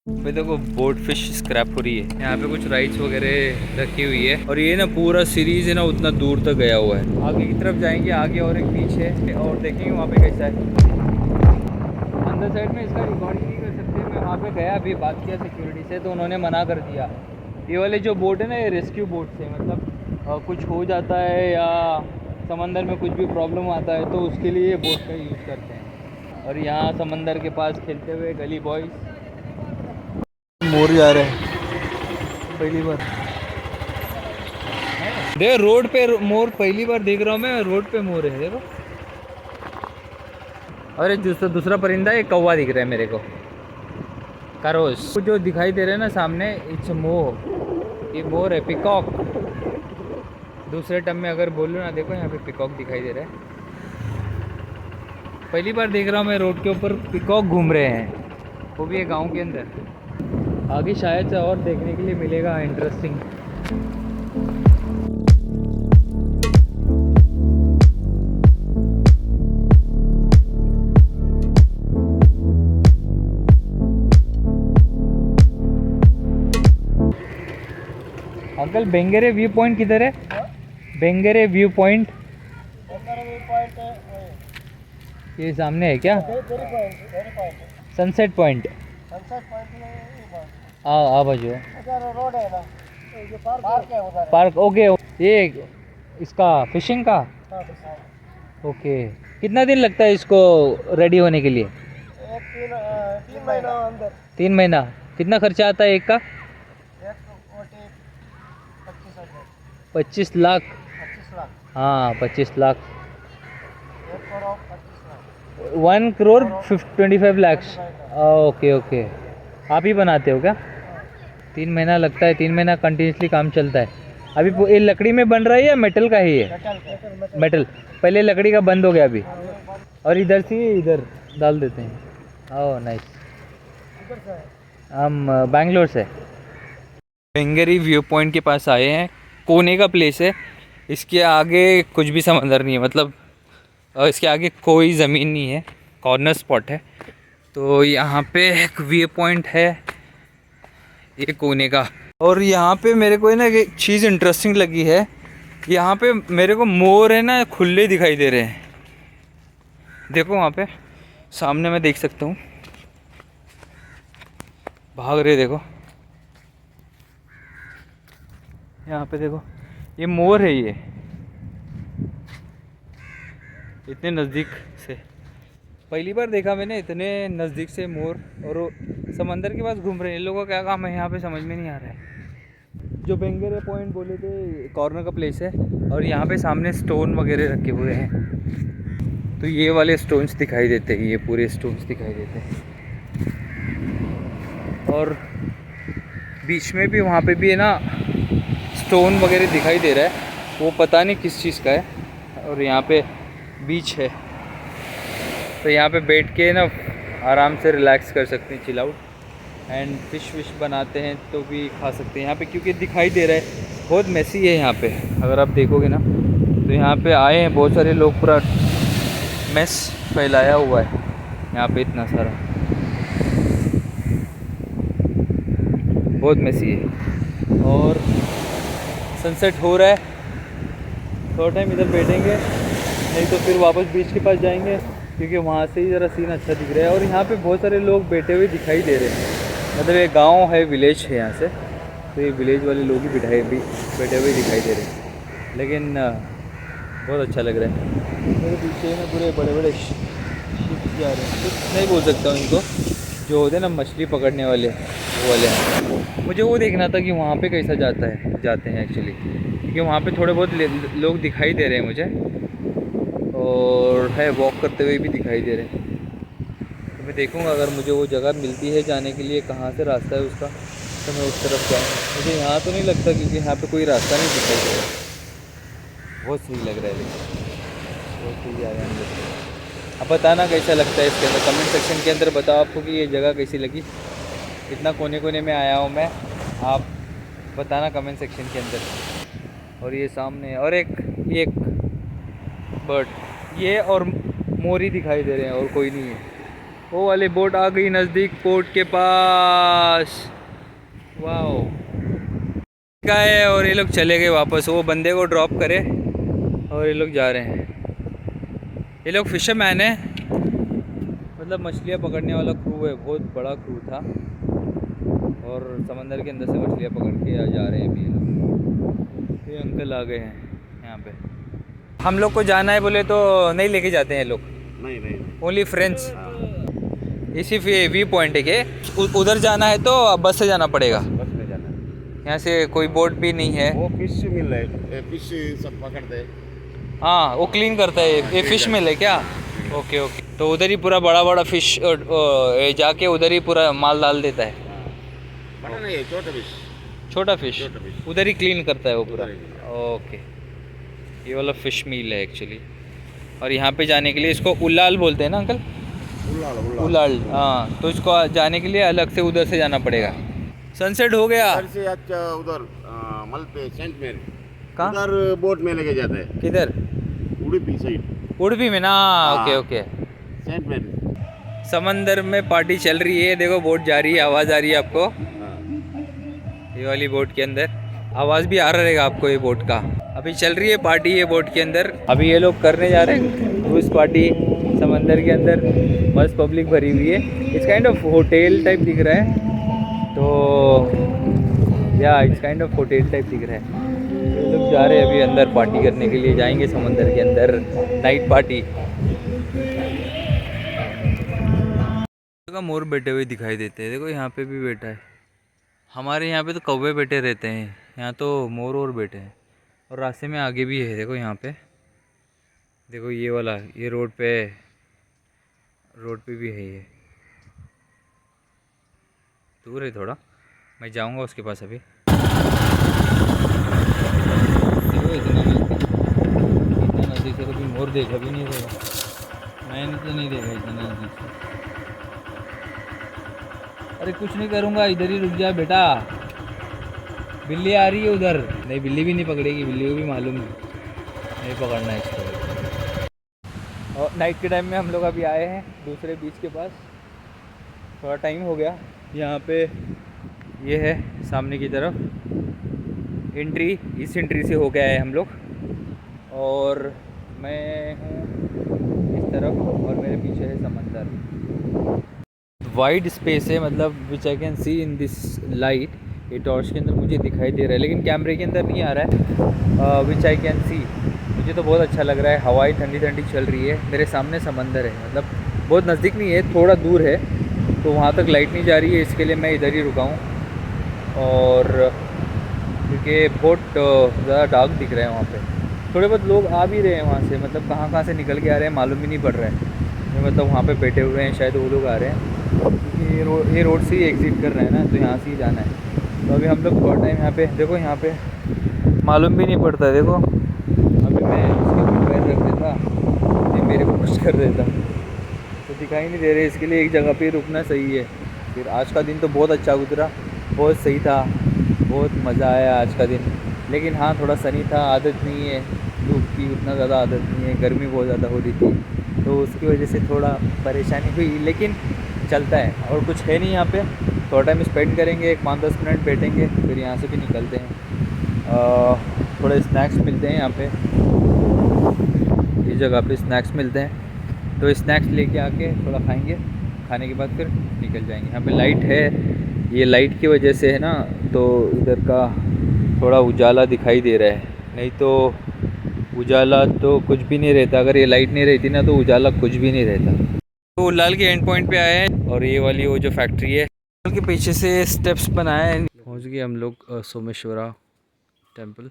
भाई देखो boat fish scrap हो रही है। यहाँ पे कुछ राइड्स वगैरह रखी हुई है और ये ना पूरा सीरीज है ना उतना दूर तक गया हुआ है। आगे की तरफ जाएंगे, आगे और एक बीच है और देखेंगे वहाँ पे कैसा है। अंदर साइड में इसका रिकॉर्डिंग नहीं कर सकते। मैं वहाँ पे गया, अभी बात किया सिक्योरिटी से तो उन्होंने मना कर दिया। ये वाले जो बोट है ना ये रेस्क्यू बोट है, मतलब कुछ हो जाता है या समंदर में कुछ भी प्रॉब्लम आता है तो उसके लिए ये बोट का यूज़ करते हैं। और यहाँ समंदर के पास खेलते हुए गली बॉयज़ मोर जा रहे हैं पहली बार। देखो रोड पे मोर पहली बार देख रहा हूँ मैं, रोड पे मोर है देखो। और एक दूसरा परिंदा है, कौवा दिख रहा है मेरे को, कारोस। जो दिखाई दे रहा है ना सामने, इट्स मोर, ये मोर है, पिकॉक। दूसरे टर्म में अगर बोलूँ ना, देखो यहाँ पे पिकॉक दिखाई दे रहा है। पहली बार देख रहा हूँ मैं रोड के ऊपर पिकॉक घूम रहे हैं, वो भी है गाँव के अंदर। आगे शायद से और देखने के लिए मिलेगा इंटरेस्टिंग। अंकल बेंगेरे व्यू पॉइंट किधर है? बेंगेरे व्यू पॉइंट ये सामने है क्या? Sunset point. आ बाजू रोड है ना, जो पार्क है उधर। Park, okay. ये इसका फिशिंग का, ओके। कितना दिन लगता है इसको रेडी होने के लिए? तीन महीना अंदर। 3 महीना। कितना खर्चा आता है एक का? 25 लाख। 25 लाख। हाँ 25 लाख। 1 करोड़ 25 लाख। 1 करोड़ 25 लैक्स। Okay okay. आप ही बनाते हो क्या? 3 महीना लगता है, 3 महीना कंटिन्यूसली काम चलता है। अभी ये लकड़ी में बन रहा है या मेटल का ही है? मेटल। पहले लकड़ी का बंद हो गया अभी, और इधर से इधर डाल देते हैं। Oh nice. हम बैंगलोर से। बेंगेरी व्यू पॉइंट के पास आए हैं। कोने का प्लेस है, इसके आगे कुछ भी समंदर नहीं है, मतलब इसके आगे कोई ज़मीन नहीं है, कॉर्नर स्पॉट है। तो यहाँ पे एक व्यू पॉइंट है ये कोने का। और यहाँ पे मेरे को ना एक चीज़ इंटरेस्टिंग लगी है, यहाँ पे मेरे को मोर है ना खुले दिखाई दे रहे हैं। देखो वहाँ पे सामने मैं देख सकता हूँ, भाग रहे देखो। यहाँ पे देखो ये मोर है, ये इतने नज़दीक से पहली बार देखा मैंने, इतने नज़दीक से मोर। और वो समंदर के पास घूम रहे हैं। इन लोगों का क्या काम है यहाँ पे समझ में नहीं आ रहा है। जो बेंगेरे पॉइंट बोले थे कॉर्नर का प्लेस है, और यहाँ पे सामने स्टोन वगैरह रखे हुए हैं। तो ये वाले स्टोन्स दिखाई देते हैं, ये पूरे स्टोन्स दिखाई देते हैं। और बीच में भी वहाँ पे भी है ना स्टोन वगैरह दिखाई दे रहा है, वो पता नहीं किस चीज़ का है। और यहाँ पे बीच है, तो यहाँ पे बैठ के ना आराम से रिलैक्स कर सकते हैं, chill out. And fish wish बनाते हैं तो भी खा सकते हैं यहाँ पे, क्योंकि दिखाई दे रहा है बहुत मैसी है यहाँ पे। अगर आप देखोगे ना तो यहाँ पे आए हैं बहुत सारे लोग, पूरा मैस फैलाया हुआ है यहाँ पे, इतना सारा बहुत मैसी है। और सनसेट हो रहा है, थोड़ा टाइम इधर बैठेंगे, नहीं तो फिर वापस बीच के पास जाएंगे, क्योंकि वहाँ से ही ज़रा सीन अच्छा दिख रहा है। और यहाँ पे बहुत सारे लोग बैठे हुए दिखाई दे रहे हैं, मतलब ये गांव है, विलेज है यहाँ से, तो ये विलेज वाले लोग ही बैठे हुए दिखाई दे रहे हैं। लेकिन बहुत अच्छा लग रहा है। मेरे पीछे में पूरे बड़े बड़े शिप जा रहे हैं, कुछ नहीं बोल सकता हूँ इनको, जो होते हैं ना मछली पकड़ने वाले, वो वाले हैं। मुझे वो देखना था कि वहाँ पे कैसा जाते हैं एक्चुअली, क्योंकि वहाँ पे थोड़े बहुत लोग दिखाई दे रहे हैं मुझे, और है वॉक करते हुए भी दिखाई दे रहे हैं। तो मैं देखूँगा अगर मुझे वो जगह मिलती है जाने के लिए, कहाँ से रास्ता है उसका, तो मैं उस तरफ जाऊँ। मुझे यहाँ तो नहीं लगता, क्योंकि यहाँ पे कोई रास्ता नहीं दिखाई दे रहा। बहुत सही लग रहा है, लेकिन बहुत सही आया अंदर। अब बताना कैसा लगता है इसके अंदर, कमेंट सेक्शन के अंदर बताओ आपको कि ये जगह कैसी लगी। इतना कोने कोने में आया हूँ मैं, आप बताना कमेंट सेक्शन के अंदर। और ये सामने और एक बर्ड, ये और मोर ही दिखाई दे रहे हैं, और कोई नहीं है। वो वाली बोट आ गई नज़दीक पोर्ट के पास। वाओ का है और ये लोग चले गए वापस, वो बंदे को ड्रॉप करे और ये लोग जा रहे हैं। ये लोग फिशरमैन है, मतलब मछलियाँ पकड़ने वाला क्रू है, बहुत बड़ा क्रू था और समंदर के अंदर से मछलियाँ पकड़ के जा रहे हैं अभी ये लोग। ये अंकल आ गए हैं यहाँ पे। हम लोग को जाना है बोले तो नहीं लेके जाते हैं लोग, नहीं ओनली फ्रेंड्स। इसी व्यू पॉइंट है कि उधर जाना है तो बस से जाना पड़ेगा, बस में जाना है। यहाँ से कोई बोट भी नहीं है। वो फिश मिल रहा है, फिश सब पकड़ते हैं। हाँ वो क्लीन करता है, ये फिश मिल है क्या? ओके ओके, तो उधर ही पूरा बड़ा बड़ा फिश जाके उधर ही पूरा माल डाल देता है। बड़ा नहीं है, छोटा फिश। छोटा फिश उधर ही क्लीन करता है वो पूरा। उधर ही। ओके, ये वाला फिश मील है एक्चुअली। और यहाँ पे जाने के लिए इसको उलाल बोलते हैं ना अंकल? उलाल, हाँ। तो इसको जाने के लिए अलग से उधर से जाना पड़ेगा। सनसेट हो गया। उधर से अच्छा उधर मलपे सेंट मेरी कहाँ? उधर बोट में लेके जाते हैं। किधर? उड़ुपी साइड। उड़पी में ना? हाँ। Okay okay. सेंट मेरी। समंदर में पार्टी चल रही है, देखो बोट जा रही है, आवाज़ आ रही है आपको? हाँ। ये वाली बोट के अंदर आवाज़ भी आ रहा रहेगा आपको ये बोट का। अभी चल रही है पार्टी ये बोट के अंदर। अभी ये लोग करने जा रहे हैं क्रूज पार्टी समंदर के अंदर, बस पब्लिक भरी हुई है। It's kind of hotel type दिख रहा है, तो या it's kind of hotel type दिख रहा है। ये लोग जा रहे हैं अभी अंदर पार्टी करने के लिए, जाएंगे समंदर के अंदर नाइट पार्टी। मोर बैठे हुए दिखाई देते हैं, देखो यहाँ पे भी बैठा है। हमारे यहाँ पे तो कौवे बैठे रहते हैं, यहाँ तो मोर और बैठे हैं। और रास्ते में आगे भी है, देखो यहाँ पे, देखो ये वाला, ये रोड पे भी है। ये दूर है थोड़ा, मैं जाऊँगा उसके पास अभी। देखो इतना नज़दीक से कभी मोर देखा भी नहीं रहेगा, मैंने तो नहीं देखा इतना नज़दीक से। अरे कुछ नहीं करूँगा, इधर ही रुक जा बेटा। बिल्ली आ रही है उधर। नहीं, बिल्ली भी नहीं पकड़ेगी, बिल्ली को भी मालूम है नहीं पकड़ना है इसको। और नाइट के टाइम में हम लोग अभी आए हैं दूसरे बीच के पास, थोड़ा टाइम हो गया। यहाँ पे ये है सामने की तरफ एंट्री, इस एंट्री से हो गया है हम लोग। और मैं हूँ इस तरफ और मेरे पीछे है समंदर। वाइड स्पेस है, मतलब which I can see in this light. ये टॉर्च के अंदर मुझे दिखाई दे रहा है, लेकिन कैमरे के अंदर नहीं आ रहा है। विच आई कैन सी, मुझे तो बहुत अच्छा लग रहा है। हवाई ठंडी ठंडी चल रही है, मेरे सामने समंदर है, मतलब बहुत नज़दीक नहीं है, थोड़ा दूर है, तो वहाँ तक लाइट नहीं जा रही है, इसके लिए मैं इधर ही रुका हूँ। और क्योंकि बहुत ज़्यादा डार्क दिख रहा है वहाँ पे। थोड़े बहुत लोग आ भी रहे हैं वहाँ से, मतलब कहाँ से निकल के आ रहे हैं मालूम ही नहीं पड़ रहा है। मतलब वहाँ पे बैठे हुए हैं, शायद वो लोग आ रहे हैं, क्योंकि ये रोड से ही एग्ज़िट कर रहे हैं ना, तो यहाँ से ही जाना है। तो अभी हम लोग थोड़ा टाइम यहाँ पे, देखो यहाँ पे मालूम भी नहीं पड़ता है। देखो अभी मैं उसके ऊपर पैर रख देता, ये मेरे को कुछ कर देता, तो दिखाई नहीं दे रहे। इसके लिए एक जगह पे रुकना सही है। फिर आज का दिन तो बहुत अच्छा गुजरा, बहुत सही था, बहुत मज़ा आया आज का दिन। लेकिन हाँ थोड़ा सनी था, आदत नहीं है धूप की, उतना ज़्यादा आदत नहीं है, गर्मी बहुत ज़्यादा हो रही थी, तो उसकी वजह से थोड़ा परेशानी हुई, लेकिन चलता है। और कुछ है नहीं यहाँ पे, थोड़ा टाइम स्पेंड करेंगे, 5-10 मिनट बैठेंगे, फिर यहाँ से भी निकलते हैं। थोड़े स्नैक्स मिलते हैं यहाँ पे, इस जगह पे स्नैक्स मिलते हैं, तो स्नैक्स लेके आके थोड़ा खाएंगे, खाने के बाद फिर निकल जाएंगे। यहाँ पे लाइट है, ये लाइट की वजह से है ना, तो इधर का थोड़ा उजाला दिखाई दे रहा है, नहीं तो उजाला तो कुछ भी नहीं रहता। अगर ये लाइट नहीं रहती ना तो उजाला कुछ भी नहीं रहता। तो उलाल के एंड पॉइंट पे आए हैं, और ये वाली वो जो फैक्ट्री है के पीछे से स्टेप्स बनाए हैं। पहुँच गए हम लोग सोमेश्वरा टेम्पल।